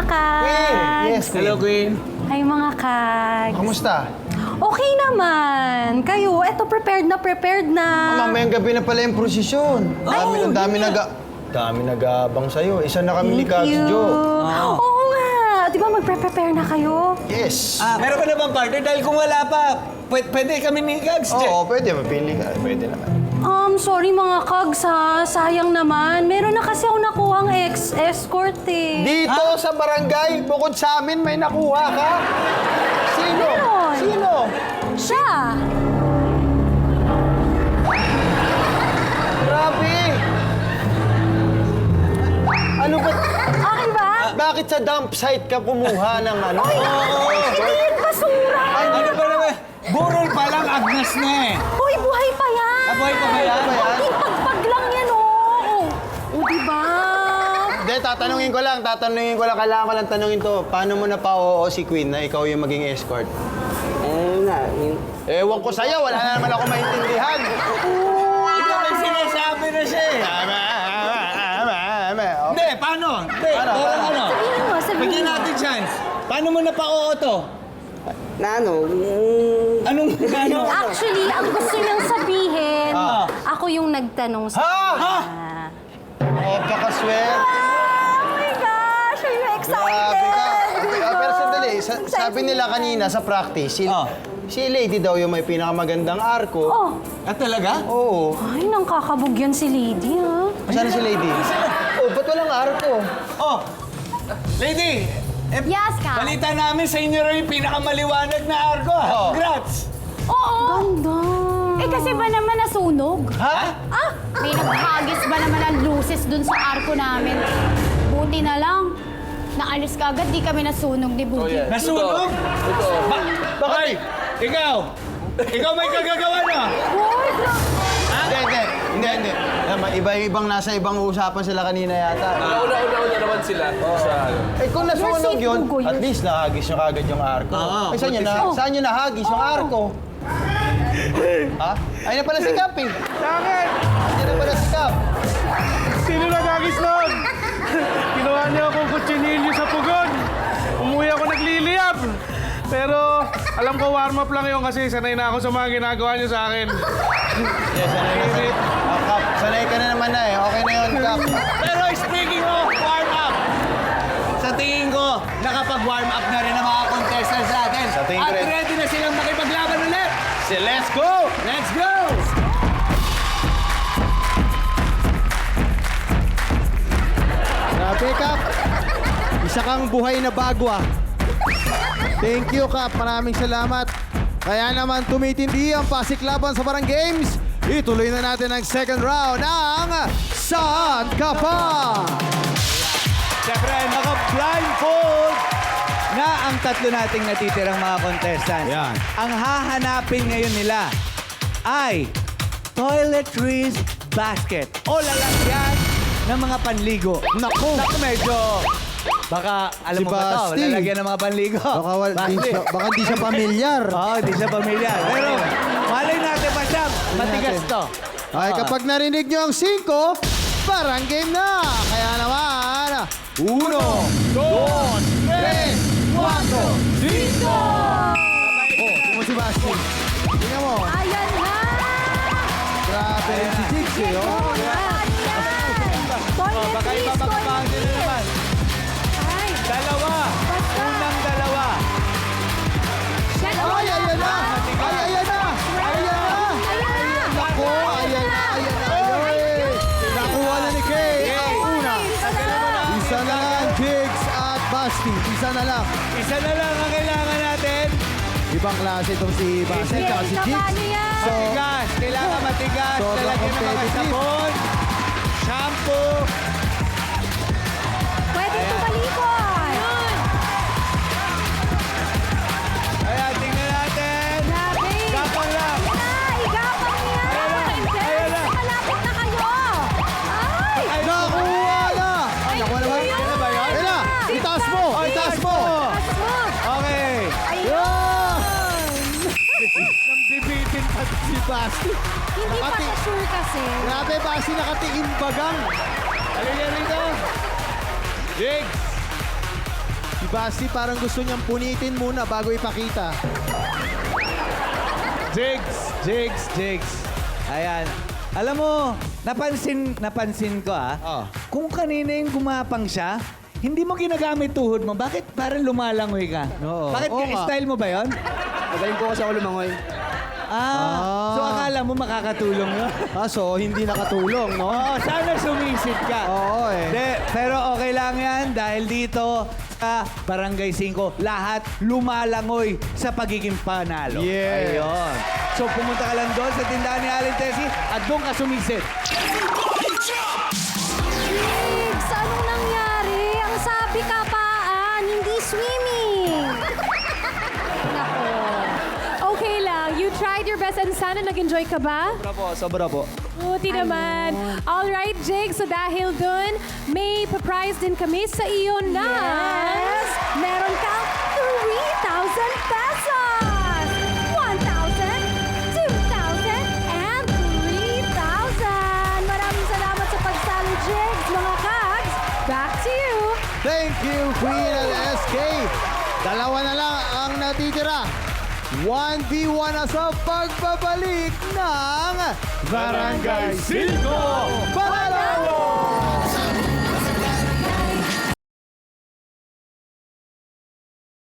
Kags. Yes, Hello, Queen. Hi, mga Kags. Kamusta? Okay naman. Kayo, eto prepared na. Mamayang gabi na pala yung prosesyon. Dami nag-aabang sa'yo. Isa na kami ni Thank Kags you. Jo. Oo nga. Di ba mag-prepare na kayo? Yes. Meron ka na bang partner? Dahil kung wala pa, pwede kami ni Gags. Oo, pwede. Mapili ka. Pwede naman. Sorry mga Kags ha. Sayang naman. Meron na kasi ako nakuhang escort eh. Dito sa barangay, bukod sa amin, may nakuha ka. Sino? Meron. Sino? Siya. Grabe! Ano ba? Okay ba? Bakit sa dump site ka kumuha ng ano? Hindi yan basura. Ano ba naman? Burol pa lang, agnas na eh. Uy, buhay pa yan. Buhay pa ba yan? Kunting pagpag lang yan, oh. O, diba? Hindi, tatanungin ko lang. Kailangan ko lang tanungin to. Paano mo na pa-oo si Queen na ikaw yung maging escort? Ewan ko sa'yo, wala na naman ako maintindihan. Ikaw may sinasabi na siya eh. Hindi, paano? Hindi, Paano? Sabihin mo, sabihin Bigyan mo. natin chance. Paano mo na pa-oo to? Anong ano? Actually, ang gusto niyang sabihin, Ah. ako yung nagtanong sa Ha? kanya. Oh, pakaswerte. Oh my gosh, I'm Grabe excited! ka. Diba? Pero sandali, sabi nila kanina sa practice, si Lady daw yung may pinakamagandang arko. Oh, Talaga? Oo. ay, nang kakabugyan si Lady, ha? Saan na si Lady? Oh, ba't walang arko? Oh, Lady, Yes, ka? balita namin sa inyo rin yung pinakamaliwanag na arko. Oo. Congrats! Oo. Ganda. Eh kasi ba naman nasunog? Ha? May naghagis ba naman ang luces dun sa arko namin? Buti na lang. Naalis ka agad, di kami nasunog ni Buti. Nasunog? Bakit? Ikaw may kagagawa na. Hindi. Iba-ibang nasa ibang usapan sila kanina yata. Nauna naman sila sa ano. Eh kung nasunog safe, yun, Hugo, at least nahagis nyo kagad yung arko. Oo, Ay, saan nyo nahagis yung arko? Ha? Ay na pala si Kap eh. Bakit? Ay na pala si Kap. Sino nagagis nun? Kinuha niyo akong kutsinilyo sa pugon. Umuwi ako nagliliyab. Pero alam ko warm up lang yun kasi sanay na ako sa mga ginagawa niyo sa akin. Yes, sanay ka. Kap, sanay ka na naman na eh. Okay na yun, Kap. Pero speaking of warm up, sa tingin ko, nakapag-warm up na rin ang mga contestants natin. Sa tingin ko At rin. ready na silang makipaglaban ulit. Let's go! Let's go! Grabe, Kap. Isa kang buhay na bagwa. Thank you, Kap. Maraming salamat. Kaya naman tumitindi ang Pasiklaban sa Barang Games. Ituloy na natin ang second round ng Saan Ka Pa? Siyempre, naka-blindfold na ang tatlo nating natitirang mga contestants. Yan. Ang hahanapin ngayon nila ay toiletries basket o lalagyan ng mga panligo. Naku! Naku, medyo... Baka, alam Si mo ba to? Basti. Lalagyan ng mga panligo. Baka di siya pamilyar. Oo, di siya pamilyar. Pero, malay natin pa siya. Matigas to. Ay, kapag narinig nyo ang 5, parang game na. Kaya naman, 1, 2, 3, 4, 5. Oh, mo si Basti. Tingnan mo. Ayan na! Grabe rin si Jigs eh. Oh. Oh, baka iba magpapangin na naman. Dalawa. Unang dalawa. Ay, ayan na! Ay, ayan na! Ayan na! Naku, ayan na! Ay, nakuha na ni Kay. Ang una. Isa na lang, Jigs at Basti. Isa na lang. Isa na lang ang kailangan natin. Ibang klase itong si Basti at si Jigs. So, Matigas. Kailangan matigas. sobrang Lalagyan ng mga competitive. sabon. Shampoo. Pwede tumalikod! Kaya tingnan natin. Grabe! Gapang lang. Igapang niya! Ayan na. Malapit na kayo! Ay! nakuha na! Nakuha na ba? Ano ba yun? Ayan na! Itaas mo! Itaas mo! Okay. Nambibitin pa si Basti. Hindi pa siya sure kasi. Grabe, Basti, nakatingin bagang. Halika rito. Jigs. Si Basti parang gusto niyang punitin muna bago ipakita. Jigs. Ayan. Alam mo, napansin ko Oh. kung kanina yung gumapang siya, hindi mo ginagamit tuhod mo. Bakit parang lumalangoy ka? Oo. Bakit Oo nga. style mo ba yon? Magaling po kasi ako lumangoy. So akala mo makakatulong yun? So hindi nakatulong, no? Oo, sana sumisid ka. Oo eh. Hindi, pero okay lang yan dahil dito sa Barangay 5, lahat lumalangoy sa pagiging panalo. Yes. Ayun. So pumunta ka lang doon sa tindahan ni Aling Tessie at doon ka sumisid. Jigs, anong nangyari? Ang sabi kapaan, hindi swimming. Nako. Okay lang. You tried your best and sana nag-enjoy ka ba? Sobra po. Buti naman. Alright, Jake. So dahil dun, may pa-prize din kami sa iyo na... Yes! Meron kang 3,000 pesos! 1,000, 2,000, and 3,000! Maraming salamat sa pagsali, Jigs. Mga kags, back to you. Thank you, Queen and SK. Dalawa na lang ang natitira. 1v1 na sa pagbabalik ng Barangay 5! Panalo!